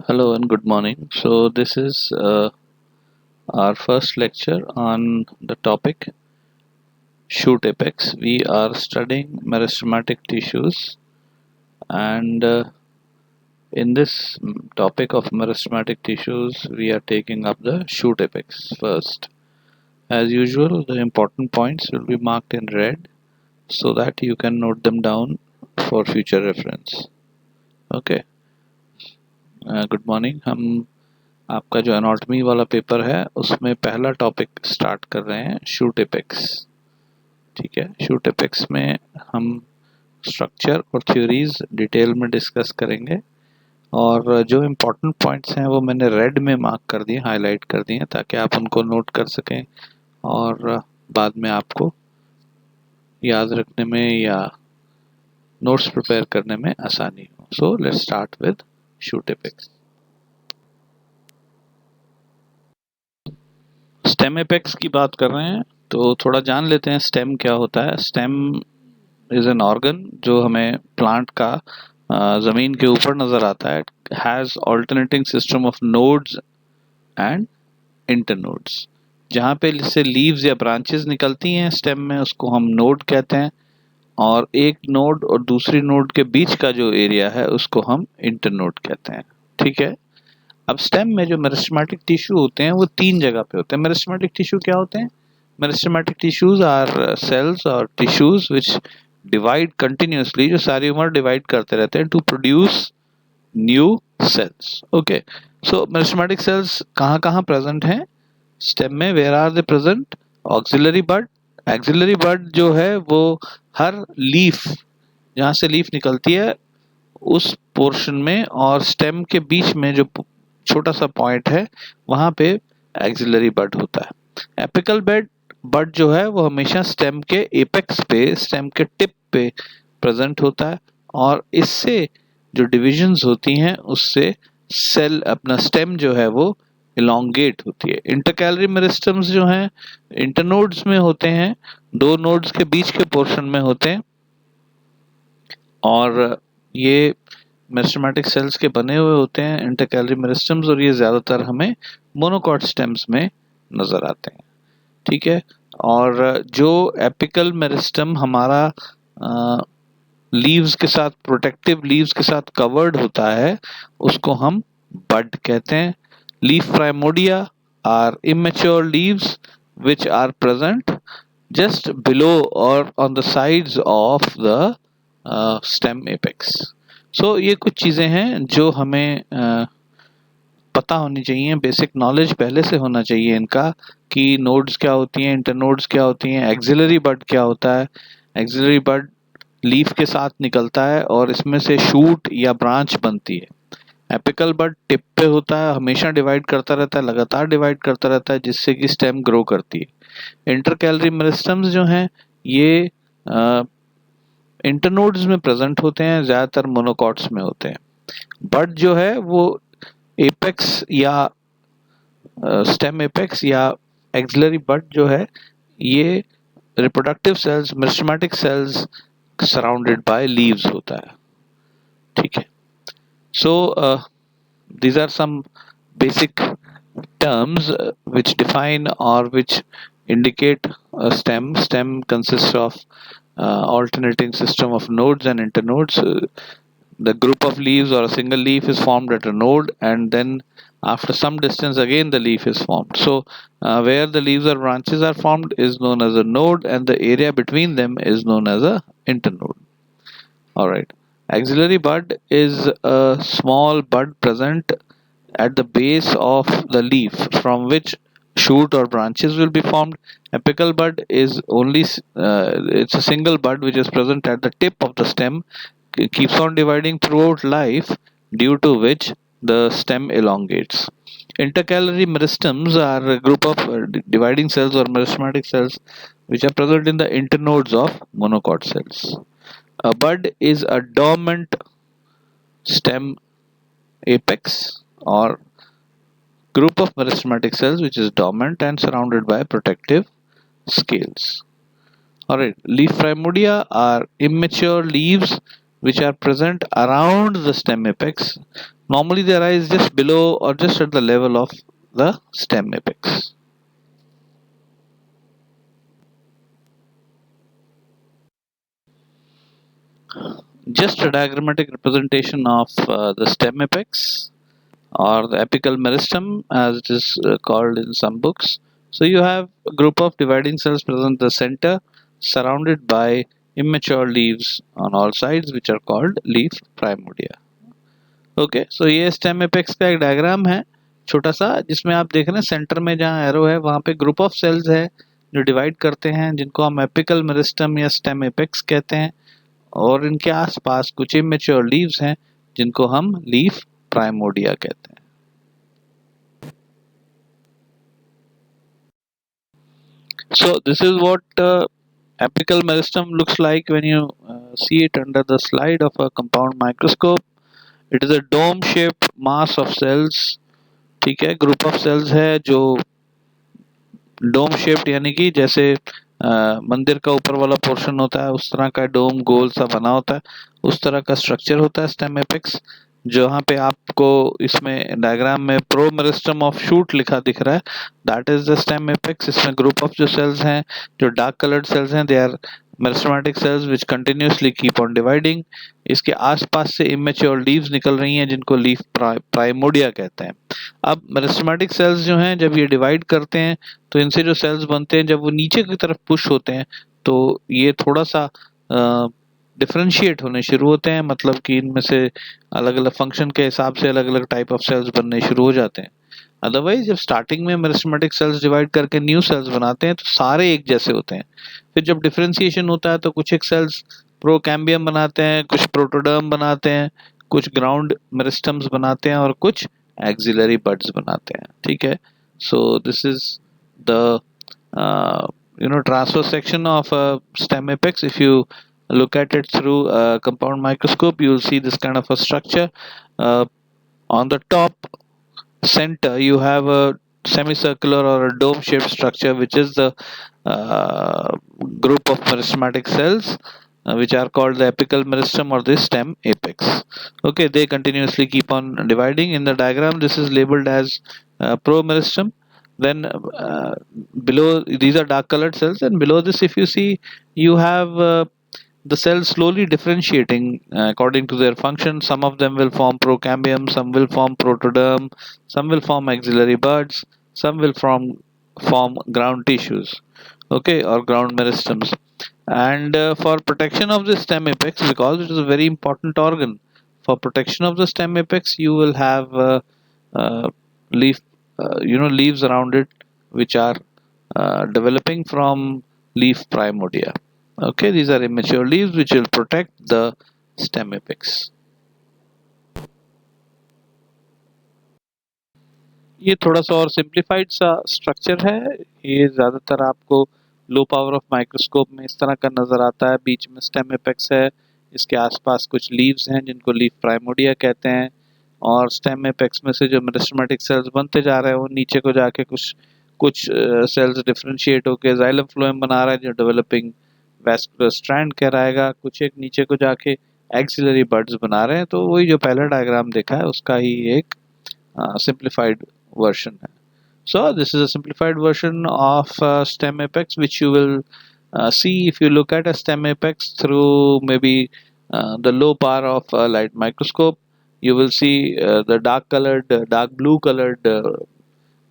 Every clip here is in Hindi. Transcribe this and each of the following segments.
Hello and good morning. So, this is our first lecture on the topic shoot apex. We are studying meristematic tissues, and in this topic of meristematic tissues, we are taking up the shoot apex first. As usual, the important points will be marked in red so that you can note them down for future reference. Okay. Good morning. हम आपका जो एनाटॉमी वाला पेपर है उसमें पहला टॉपिक स्टार्ट कर रहे हैं शूट एपेक्स। ठीक है, शूट एपेक्स में हम स्ट्रक्चर और थ्योरीज डिटेल में डिस्कस करेंगे और जो इम्पोर्टेंट पॉइंट्स हैं वो मैंने रेड में मार्क कर दिए, हाईलाइट कर दिए ताकि आप उनको नोट कर सकें और बाद में आपको याद रखने में या नोट्स प्रिपेयर करने में आसानी हो। So let's start with shoot apex. Stem apex की बात कर रहे हैं तो थोड़ा जान लेते हैं स्टेम क्या होता है। स्टेम इज एन ऑर्गन जो हमें प्लांट का जमीन के ऊपर नजर आता है। Has alternating system of nodes and internodes. जहाँ पे से लीव्स या ब्रांचेस निकलती हैं स्टेम में उसको हम नोड कहते हैं और एक नोड और दूसरी नोड के बीच का जो एरिया है उसको हम इंटरनोड कहते हैं। ठीक है, अब स्टेम में जो मेरिस्टेमेटिक टिश्यू होते हैं वो तीन जगह पे होते हैं। मेरिस्टेमेटिक टिश्यू क्या होते हैं? मेरिस्टेमेटिक टिश्यूज आर सेल्स और टिश्यूज विच डिवाइड कंटिन्यूसली, जो सारी उम्र डिवाइड करते रहते हैं to produce new cells. Okay, so meristematic cells कहाँ कहाँ प्रेजेंट हैं स्टेम में? Where are they present? Axillary bud. Axillary bud जो है वो हर लीफ, जहाँ से लीफ निकलती है उस पोर्शन में और स्टेम के बीच में जो छोटा सा पॉइंट है वहां पे एक्सिलरी बड होता है। एपिकल बड जो है वो हमेशा स्टेम के एपेक्स पे, स्टेम के टिप पे प्रेजेंट होता है और इससे जो डिविजन्स होती हैं उससे सेल अपना स्टेम जो है वो इलोंगेट होती है। इंटरकैलरी मेरिस्टम्स जो हैं इंटरनोड्स में होते हैं, दो नोड्स के बीच के पोर्शन में होते हैं और ये मेरिस्टेमेटिक सेल्स के बने हुए होते हैं इंटरकैलरी मेरिस्टम्स, और ये ज्यादातर हमें मोनोकॉट स्टेम्स में नजर आते हैं। ठीक है, और जो एपिकल मेरिस्टम हमारा लीव्स के साथ, प्रोटेक्टिव लीव्स के साथ कवर्ड होता है उसको हम बड कहते हैं। Leaf primordia are immature leaves which are present just below or on the sides of the stem apex. So ये कुछ चीजें हैं जो हमें पता होनी चाहिए, बेसिक नॉलेज पहले से होना चाहिए इनका कि नोड्स क्या होती हैं, इंटरनोड्स क्या होती हैं, एक्सिलरी बड क्या होता है। एक्सिलरी बड लीफ के साथ निकलता है और इसमें से शूट या ब्रांच बनती है। एपिकल बड टिप पे होता है, हमेशा डिवाइड करता रहता है, लगातार डिवाइड करता रहता है जिससे कि स्टेम ग्रो करती है। इंटरकैलरी मेरिस्टम्स जो हैं ये इंटरनोड्स में प्रेजेंट होते हैं, ज्यादातर मोनोकॉट्स में होते हैं। बड जो है वो एपेक्स या स्टेम एपेक्स या एक्सिलरी बड जो है ये reproductive cells, meristematic cells surrounded by leaves होता है। ठीक है, सो these are some basic terms which define or which indicate a stem. Stem consists of alternating system of nodes and internodes. The group of leaves or a single leaf is formed at a node, and then after some distance again the leaf is formed. So where the leaves or branches are formed is known as a node, and the area between them is known as a internode. All right. Axillary bud is a small bud present at the base of the leaf from which shoot or branches will be formed. Apical bud is only it's a single bud which is present at the tip of the stem, keeps on dividing throughout life, due to which the stem elongates. Intercalary meristems are a group of dividing cells or meristematic cells which are present in the internodes of monocot cells. A bud is a dormant stem apex or group of meristematic cells which is dormant and surrounded by protective scales. Alright, leaf primordia are immature leaves which are present around the stem apex. Normally they arise just below or just at the level of the stem apex. Just a diagrammatic representation of the stem apex or the apical meristem as it is called in some books. So you have a group of dividing cells present in the center surrounded by immature leaves on all sides which are called leaf primordia. Okay so ये स्टेम एपेक्स का एक डायग्राम है छोटा सा जिसमें आप देख रहे हैं सेंटर में जहाँ एरो है वहाँ पे ग्रुप ऑफ सेल्स है जो डिवाइड करते हैं जिनको हम एपिकल मेरिस्टम या स्टेम एपेक्स कहते हैं और इनके आसपास कुछ इमेच्योर लीव्स हैं जिनको हम लीफ प्राइमोडिया कहते हैं. So this is what apical meristem looks like when you see it under the slide of a compound microscope. It is a dome shaped mass of cells. ठीक है, ग्रुप ऑफ सेल्स है जो डोम शेप्ड यानी कि जैसे मंदिर का ऊपर वाला पोर्शन होता है उस तरह का डोम गोल सा बना होता है उस तरह का स्ट्रक्चर होता है स्टेम एपेक्स. जहाँ पे आपको इसमें डायग्राम में प्रो मेरिस्टम ऑफ शूट लिखा दिख रहा है that is the stem apex. इसमें ग्रुप ऑफ जो सेल्स हैं जो डार्क कलर्ड सेल्स हैं they are meristematic cells which continuously keep on dividing. इसके आसपास से इमेच्योर लीव्स निकल रही हैं जिनको लीफ प्राइमोडिया कहते हैं. अब मेरिस्टेमेटिक सेल्स जो हैं जब ये डिवाइड करते हैं तो इनसे जो सेल्स बनते हैं जब वो नीचे की तरफ पुश होते हैं तो ये थोड़ा सा डिफरेंशिएट होने शुरू होते हैं मतलब कि इनमें से अलग अलग फंक्शन के हिसाब से अलग अलग टाइप ऑफ सेल्स बनने शुरू हो जाते हैं. अदरवाइज जब स्टार्टिंग में मेरिस्टेमेटिक सेल्स डिवाइड करके न्यू सेल्स बनाते हैं तो सारे एक जैसे होते हैं. फिर जब डिफरेंशिएशन होता है तो कुछ एक सेल्स प्रोकैम्बियम बनाते हैं कुछ प्रोटोडर्म बनाते हैं कुछ ग्राउंड मेरिस्टम्स बनाते हैं और कुछ एक्सिलरी बड्स बनाते हैं. ठीक है, so this is the transfer section of a stem apex. If you look at it through a compound microscope you'll see this kind of a structure. On the top center you have a semicircular or a dome shaped structure which is the group of meristematic cells which are called the apical meristem or the stem apex. Okay, they continuously keep on dividing. In the diagram this is labeled as promeristem. Then below these are dark colored cells and below this if you see you have the cells slowly differentiating according to their function. Some of them will form procambium, some will form protoderm, some will form axillary buds, some will form ground tissues, okay, or ground meristems. And for protection of the stem apex, because it is a very important organ, for protection of the stem apex you will have uh, leaf leaves around it which are developing from leaf primordia. Okay, these are immature leaves which will protect the stem apex. ये थोड़ा सा और सिंप्लीफाइड सा स्ट्रक्चर है. ये ज़्यादातर आपको लो पावर ऑफ माइक्रोस्कोप में इस तरह का नज़र आता है. बीच में स्टेम एपेक्स है, इसके आसपास कुछ लीव्स हैं जिनको लीफ प्राइमोडिया कहते हैं और स्टेम एपेक्स में से जो मेरिस्टेमेटिक सेल्स बनते जा रहे हैं वो नीचे को जाके कुछ कुछ सेल्स डिफरेंशिएट होकर जाइलम फ्लोएम बना रहा है जो डेवलपिंग वैस्कुलर स्ट्रैंड कहलाएगा. कुछ एक नीचे को जाके एक्सिलरी बड्स बना रहे हैं. तो वही जो पहला डायग्राम देखा है उसका ही एक simplified version. So this is a simplified version of stem apex which you will see if you look at a stem apex through maybe the low power of a light microscope. You will see the dark colored dark blue colored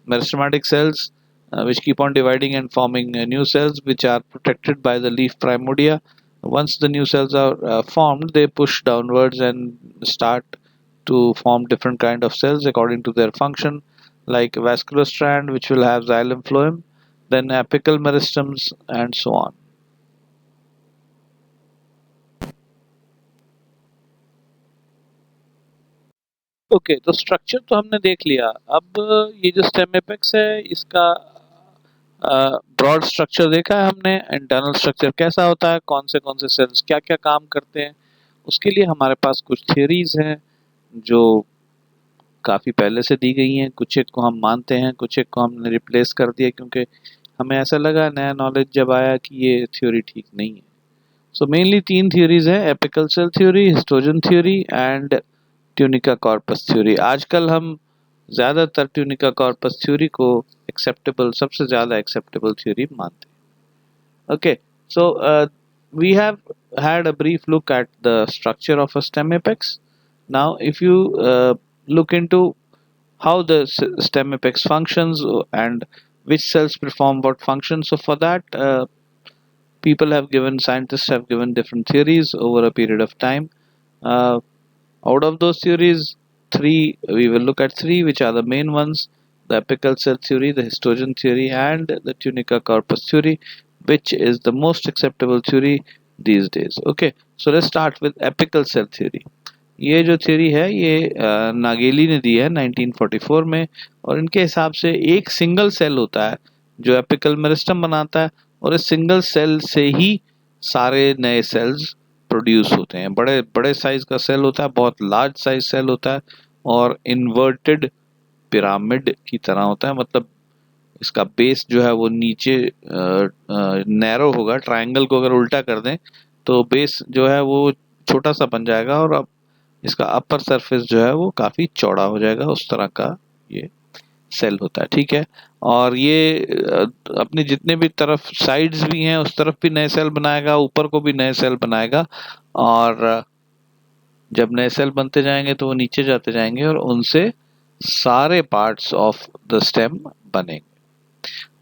meristematic cells which keep on dividing and forming new cells which are protected by the leaf primordia. Once the new cells are formed they push downwards and start to form different kind of cells according to their function, like vascular strand which will have xylem phloem, then apical meristems and so on. Okay, तो स्ट्रक्चर तो हमने देख लिया. अब ये जो स्टेम एपेक्स है इसका ब्रॉड स्ट्रक्चर देखा है हमने. इंटरनल स्ट्रक्चर कैसा होता है, कौन से सेल्स क्या क्या काम करते हैं, उसके लिए हमारे पास कुछ थियरीज हैं जो काफ़ी पहले से दी गई हैं. कुछ एक को हम मानते हैं, कुछ एक को हमने रिप्लेस कर दिया क्योंकि हमें ऐसा लगा नया नॉलेज जब आया कि ये थ्योरी ठीक नहीं है. सो मेनली तीन थ्योरीज हैं, apical cell theory, histogen theory and tunica corpus theory. आजकल हम ज़्यादातर ट्यूनिका कॉर्पस थ्योरी को एक्सेप्टेबल, सबसे ज़्यादा एक्सेप्टेबल थ्योरी मानते हैं। Okay, so we have had a brief look at the structure of a stem apex. Now if you look into how the stem apex functions and which cells perform what functions, so for that scientists have given different theories over a period of time. uh, Out of those theories, we will look at three, which are the main ones: the apical cell theory, the histogen theory, and the tunica corpus theory, which is the most acceptable theory these days. Okay, so let's start with apical cell theory. ये जो थ्योरी है ये नागेली ने दी है 1944 में, और इनके हिसाब से एक सिंगल सेल होता है जो एपिकल मेरिस्टम बनाता है, और इस सिंगल सेल से ही सारे नए सेल्स प्रोड्यूस होते हैं। बड़े बड़े साइज का सेल होता है, बहुत लार्ज साइज सेल होता है, और इन्वर्टेड पिरामिड की तरह होता है। मतलब इसका बेस जो है वो नीचे नैरो होगा। ट्रायंगल को अगर उल्टा कर दें तो बेस जो है वो छोटा सा बन जाएगा, और अब इसका अपर सरफेस जो है वो काफी चौड़ा हो जाएगा। उस तरह का ये सेल होता है, ठीक है। और ये अपने जितने भी तरफ साइड्स भी हैं उस तरफ भी नए सेल बनाएगा, ऊपर को भी नए सेल बनाएगा, और जब नए सेल बनते जाएंगे तो वो नीचे जाते जाएंगे और उनसे सारे पार्ट्स ऑफ द स्टेम बनेंगे।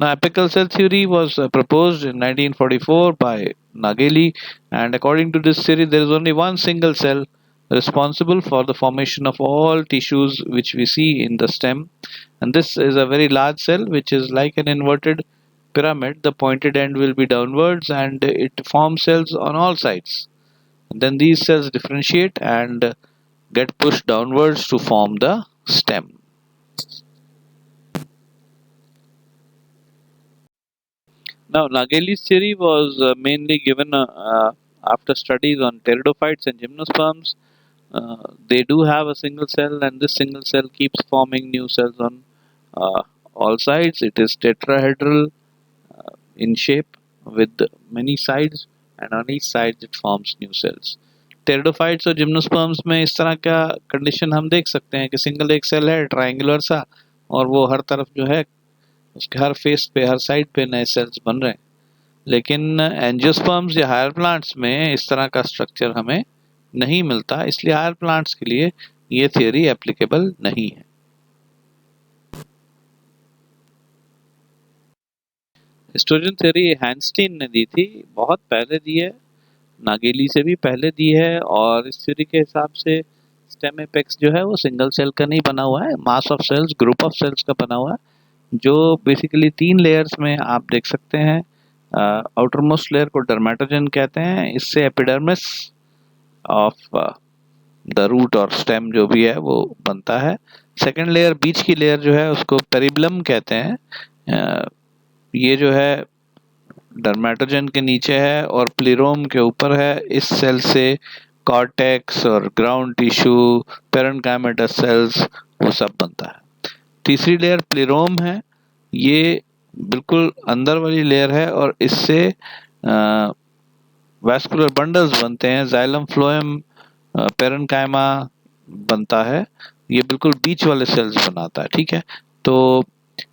Now, apical cell theory was proposed in 1944 by Nageli, and according to this theory, there is only one single cell responsible for the formation of all tissues which we see in the stem, and this is a very large cell which is like an inverted pyramid. The pointed end will be downwards, and it forms cells on all sides. And then these cells differentiate and get pushed downwards to form the stem. Now, Nageli's theory was mainly given after studies on pteridophytes and gymnosperms. They do have a single cell, and this single cell keeps forming new cells on uh, all sides. It is tetrahedral in shape with many sides, and on each side it forms new cells. Pteridophytes और जिम्नोस्पर्म्स में इस तरह का कंडीशन हम देख सकते हैं कि सिंगल एक सेल है ट्रायंगुलर सा, और वो हर तरफ जो है उसके हर फेस पे, हर साइड पे नए सेल्स बन रहे हैं। लेकिन एंजियोस्पर्म्स या हायर प्लांट्स में इस तरह का स्ट्रक्चर हमें नहीं मिलता, इसलिए हायर प्लांट्स के लिए ये थियोरी एप्लीकेबल नहीं है। हिस्टोजन थियोरी हैंस्टीन ने दी थी, बहुत पहले दी है, नागेली से भी पहले दी है, और इस थ्योरी के हिसाब से स्टेम एपेक्स जो है वो सिंगल सेल का नहीं बना हुआ है, mass of cells, group of cells का बना हुआ है, जो बेसिकली तीन लेयर्स में आप देख सकते हैं। आउटर मोस्ट लेयर को डर्मेटोजन कहते हैं, इससे एपिडर्मिस ऑफ द रूट और स्टेम जो भी है वो बनता है। सेकेंड लेयर, बीच की लेयर जो है उसको पेरिबलम कहते हैं। ये जो है डर्मेटोजन के नीचे है और प्लेरोम के ऊपर है। इस सेल से कॉर्टेक्स और ग्राउंड टिश्यू, पेरेन्काइमेटस सेल्स, वो सब बनता है। तीसरी लेयर प्लेरोम है, ये बिल्कुल अंदर वाली लेयर है, और इससे वैस्कुलर बंडल्स बनते हैं, जाइलम फ्लोएम, पेरेन्काइमा बनता है। ये बिल्कुल बीच वाले सेल्स बनाता है, ठीक है। तो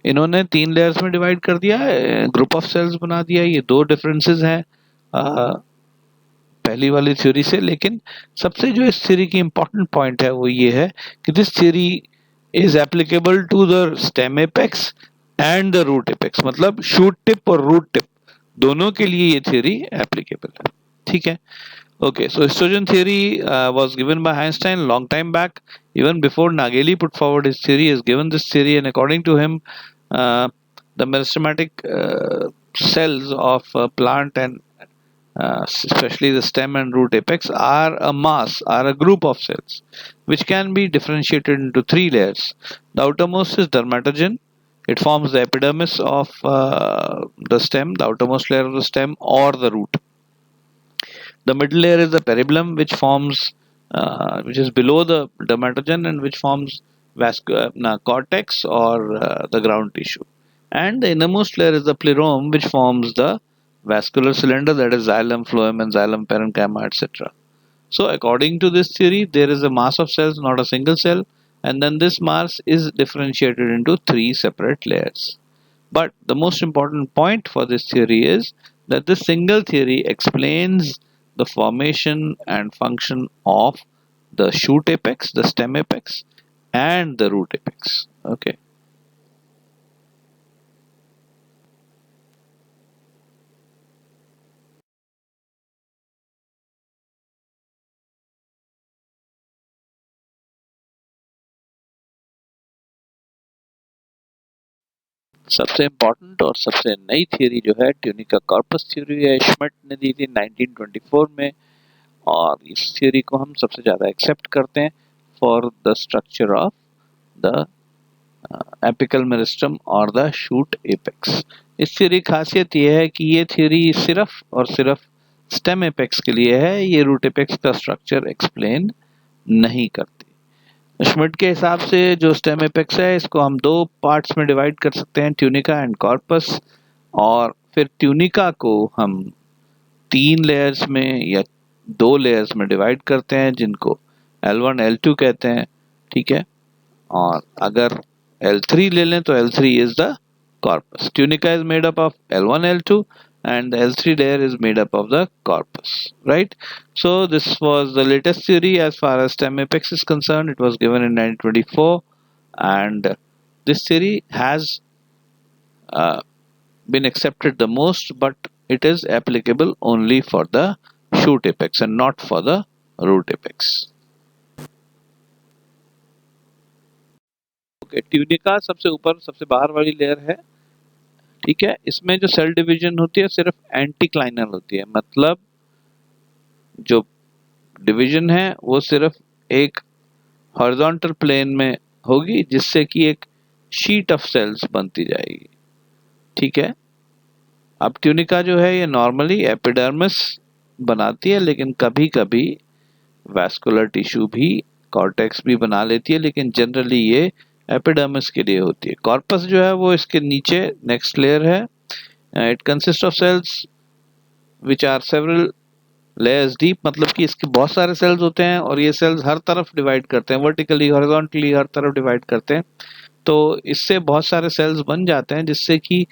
इन्होंने तीन लेयर्स में डिवाइड कर दिया है, ग्रुप ऑफ सेल्स बना दिया है। ये दो डिफरेंसेस हैं पहली वाली थ्योरी से। लेकिन सबसे जो इस थ्योरी की इंपॉर्टेंट पॉइंट है वो ये है कि this theory is applicable to the stem apex and the root apex, मतलब शूट टिप और रूट टिप दोनों के लिए ये थ्योरी एप्लीकेबल है, ठीक है। Okay, so Histogene theory was given by Einstein long time back. Even before Nageli put forward his theory, he has given this theory, and according to him, the meristematic cells of a plant and especially the stem and root apex are a mass, are a group of cells, which can be differentiated into three layers. The outermost is dermatogen. It forms the epidermis of the stem, the outermost layer of the stem or the root. The middle layer is the peribellum, which is below the dermatogen and which forms cortex or the ground tissue. And the innermost layer is the plerome, which forms the vascular cylinder, that is xylem, phloem and xylem parenchyma, etc. So according to this theory, there is a mass of cells, not a single cell, and then this mass is differentiated into three separate layers. But the most important point for this theory is that this single theory explains the formation and function of the shoot apex, the stem apex, and the root apex. Okay. सबसे इम्पोर्टेंट और सबसे नई थियरी जो है ट्यूनिका कॉर्पस थ्योरी है, श्मिट ने दी थी 1924 में, और इस थियरी को हम सबसे ज़्यादा एक्सेप्ट करते हैं for the structure of the apical meristem और द शूट एपेक्स। इस थियरी की खासियत यह है कि ये थियरी सिर्फ और सिर्फ स्टेम एपेक्स के लिए है, ये रूट एपेक्स का स्ट्रक्चर एक्सप्लेन नहीं करती। श्मिट के हिसाब से जो स्टेम एपेक्स है इसको हम दो पार्ट्स में डिवाइड कर सकते हैं, ट्यूनिका एंड कॉर्पस, और फिर ट्यूनिका को हम तीन लेयर्स में या दो लेयर्स में डिवाइड करते हैं जिनको L1 L2 कहते हैं, ठीक है। और अगर L3 ले लें तो L3 is the corpus. Tunica is made up of L1 L2 and the L3 layer is made up of the corpus, right? So this was the latest theory as far as stem apex is concerned. It was given in 1924 and this theory has been accepted the most, but it is applicable only for the shoot apex and not for the root apex. Okay, tunica सबसे ऊपर सबसे बाहर वाली लेयर है, ठीक है। इसमें जो सेल डिवीजन होती है सिर्फ एंटीक्लाइनल होती है, मतलब जो डिवीजन है वो सिर्फ एक हॉरिजॉन्टल प्लेन में होगी जिससे कि एक शीट ऑफ सेल्स बनती जाएगी, ठीक है। अब ट्यूनिका जो है ये नॉर्मली एपिडर्मिस बनाती है, लेकिन कभी कभी वैस्कुलर टिश्यू भी, कॉर्टेक्स भी बना लेती है, लेकिन जनरली ये एपिडर्मिस के लिए होती है। कॉर्पस जो है वो इसके नीचे नेक्स्ट लेयर है। It consist of cells which are several layers deep, मतलब कि इसके बहुत सारे सेल्स होते हैं और ये सेल्स हर तरफ डिवाइड करते हैं, वर्टिकली हॉरिजॉन्टली हर तरफ डिवाइड करते हैं, तो इससे बहुत सारे सेल्स बन जाते हैं जिससे कि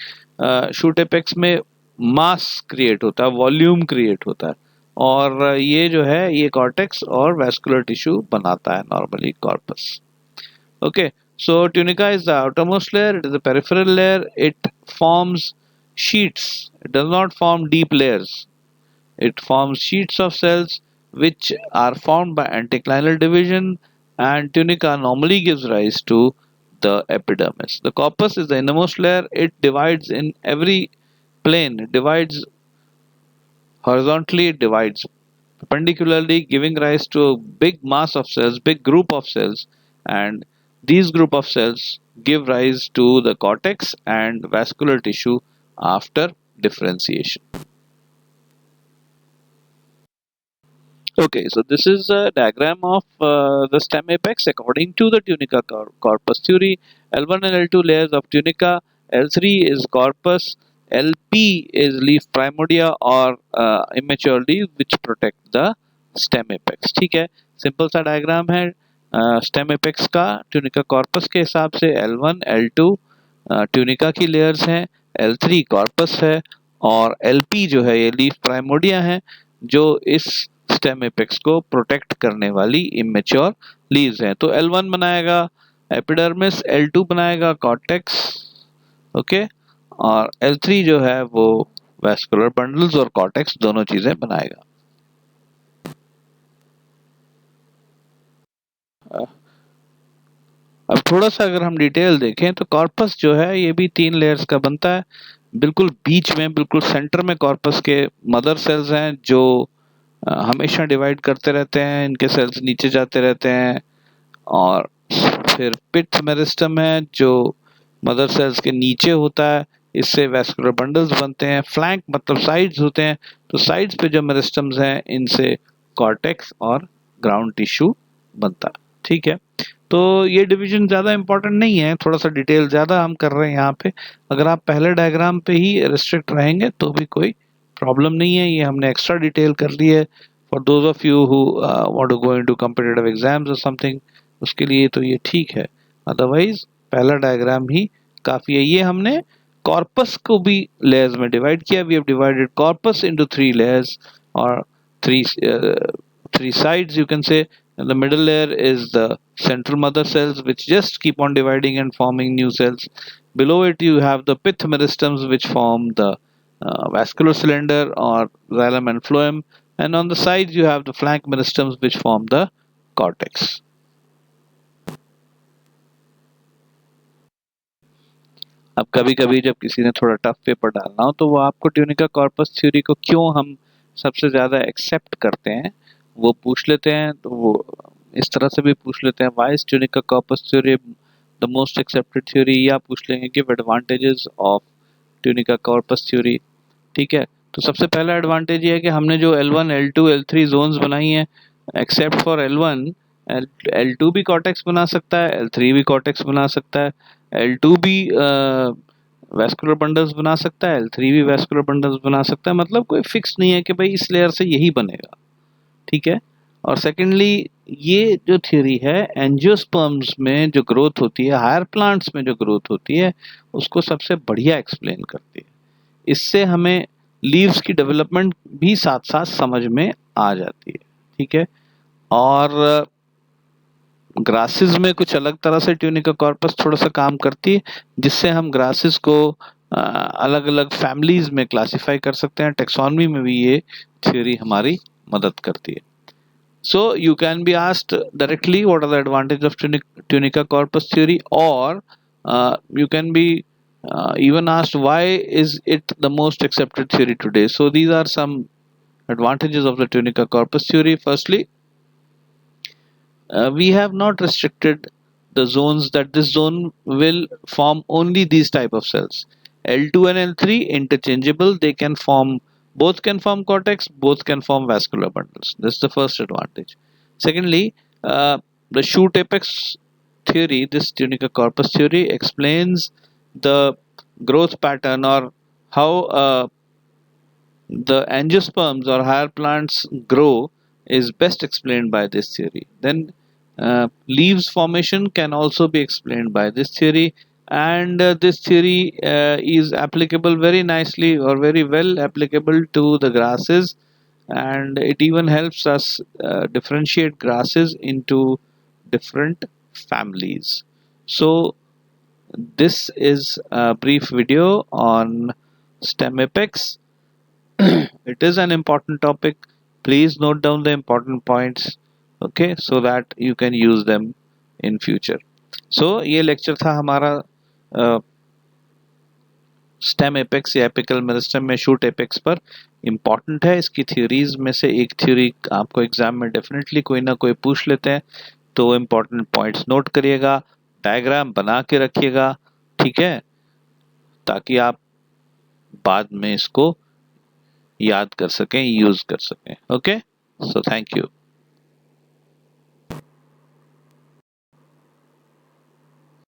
शूट एपेक्स में मास क्रिएट होता है, वॉल्यूम क्रिएट होता है, और ये जो है ये कॉर्टेक्स और वैस्कुलर टिश्यू बनाता है normally corpus. Okay, so tunica is the outermost layer, it is a peripheral layer, it forms sheets, it does not form deep layers, it forms sheets of cells which are formed by anticlinal division, and tunica normally gives rise to the epidermis. The corpus is the innermost layer, it divides in every plane, it divides horizontally, it divides perpendicularly, giving rise to a big mass of cells, big group of cells, and these group of cells give rise to the cortex and vascular tissue after differentiation. Okay, so this is a diagram of the stem apex according to the tunica corpus theory. L1 and L2 layers of tunica, L3 is corpus, LP is leaf primordia or immature leaf which protect the stem apex. ठीक है, सिंपल सा डायग्राम है स्टेम एपेक्स का ट्यूनिका कॉर्पस के हिसाब से। L1 L2 ट्यूनिका की लेयर्स हैं, L3 कॉर्पस है, और LP जो है ये लीफ प्राइमोडिया है जो इस स्टेम एपेक्स को प्रोटेक्ट करने वाली इमेच्योर लीव्स हैं। तो L1 बनाएगा एपिडर्मिस, L2 बनाएगा कॉर्टेक्स, ओके, और L3 जो है वो वैस्कुलर बंडल्स और कॉर्टेक्स दोनों चीजें बनाएगा। अब थोड़ा सा अगर हम डिटेल देखें तो कॉर्पस जो है ये भी तीन लेयर्स का बनता है। बिल्कुल बीच में, बिल्कुल सेंटर में कॉर्पस के मदर सेल्स हैं जो हमेशा डिवाइड करते रहते हैं, इनके सेल्स नीचे जाते रहते हैं, और फिर पिट मेरिस्टम है जो मदर सेल्स के नीचे होता है, इससे वैस्कुलर बंडल्स बनते हैं। फ्लैंक मतलब साइड्स होते हैं, तो साइड्स पे जो मेरिस्टम्स हैं इनसे कॉर्टेक्स और ग्राउंड टिश्यू बनता है, ठीक है। तो ये डिवीजन ज़्यादा इंपॉर्टेंट नहीं है, थोड़ा सा डिटेल ज़्यादा हम कर रहे हैं यहाँ पे। अगर आप पहले डायग्राम पे ही रिस्ट्रिक्ट रहेंगे तो भी कोई प्रॉब्लम नहीं है, ये हमने एक्स्ट्रा डिटेल कर ली है for those of you who want to go into competitive exams और समथिंग, उसके लिए तो ये ठीक है। अदरवाइज पहला डायग्राम ही काफी है। ये हमने कॉर्पस को भी लेयर्स में डिवाइड किया। We have divided corpus into 3 layers और 3 sides, you can say. And the middle layer is the central mother cells, which just keep on dividing and forming new cells. Below it you have the pith meristems, which form the vascular cylinder or xylem and phloem, and on the sides you have the flank meristems, which form the cortex. अब कभी कभी जब किसी ने थोड़ा टफ पेपर डालना हो तो वो आपको ट्यूनिका कॉर्पस थ्योरी को क्यों हम सबसे ज्यादा एक्सेप्ट करते हैं वो पूछ लेते हैं, तो वो इस तरह से भी पूछ लेते हैं, why is tunica corpus theory the most accepted theory, या पूछ लेंगे कि advantages of tunica corpus theory. ठीक है, तो सबसे पहला एडवांटेज ये है कि हमने जो L1 L2 L3 जोन्स बनाई हैं, एक्सेप्ट फॉर L1, L2 भी कॉर्टेक्स बना सकता है, L3 भी कॉर्टेक्स बना सकता है, L2 भी वैस्कुलर बंडल्स बना सकता है, L3 भी वैस्कुलर बंडल्स बना सकता है। मतलब कोई फिक्स नहीं है कि भाई इस लेयर से यही बनेगा। ठीक है, और सेकेंडली ये जो थ्योरी है एंजियोस्पर्म्स में जो ग्रोथ होती है, हायर प्लांट्स में जो ग्रोथ होती है, उसको सबसे बढ़िया एक्सप्लेन करती है। इससे हमें लीव्स की डेवलपमेंट भी साथ साथ समझ में आ जाती है। ठीक है, और ग्रासेस में कुछ अलग तरह से ट्यूनिका कॉर्पस थोड़ा सा काम करती है, जिससे हम ग्रासेस को अलग अलग फैमिलीज में क्लासिफाई कर सकते हैं। टेक्सोनमी में भी ये थ्योरी हमारी मदद करती है। So you can be asked directly what are the advantages of Tunica corpus theory, or you can be even asked why is it the most accepted theory today. So these are some advantages of the Tunica corpus theory. Firstly, we have not restricted the zones that this zone will form only these type of cells. L2 and L3 interchangeable, they can form, both can form cortex, both can form vascular bundles. This is the first advantage. Secondly, the shoot apex theory, this tunica corpus theory, explains the growth pattern, or how the angiosperms or higher plants grow, is best explained by this theory. Then leaves formation can also be explained by this theory, and this theory is applicable very nicely or very well applicable to the grasses, and it even helps us differentiate grasses into different families. So this is a brief video on stem apex. It is an important topic. Please note down the important points, okay, so that you can use them in future. So ये लेक्चर था हमारा स्टेम एपेक्स या एपिकल मेरिस्टेम में शूट एपेक्स पर। इम्पॉर्टेंट है, इसकी थ्योरीज में से एक थ्योरी आपको एग्जाम में डेफिनेटली कोई ना कोई पूछ लेते हैं, तो इम्पॉर्टेंट पॉइंट्स नोट करिएगा, डायग्राम बना के रखिएगा। ठीक है, ताकि आप बाद में इसको याद कर सकें, यूज कर सकें। Okay, so thank you.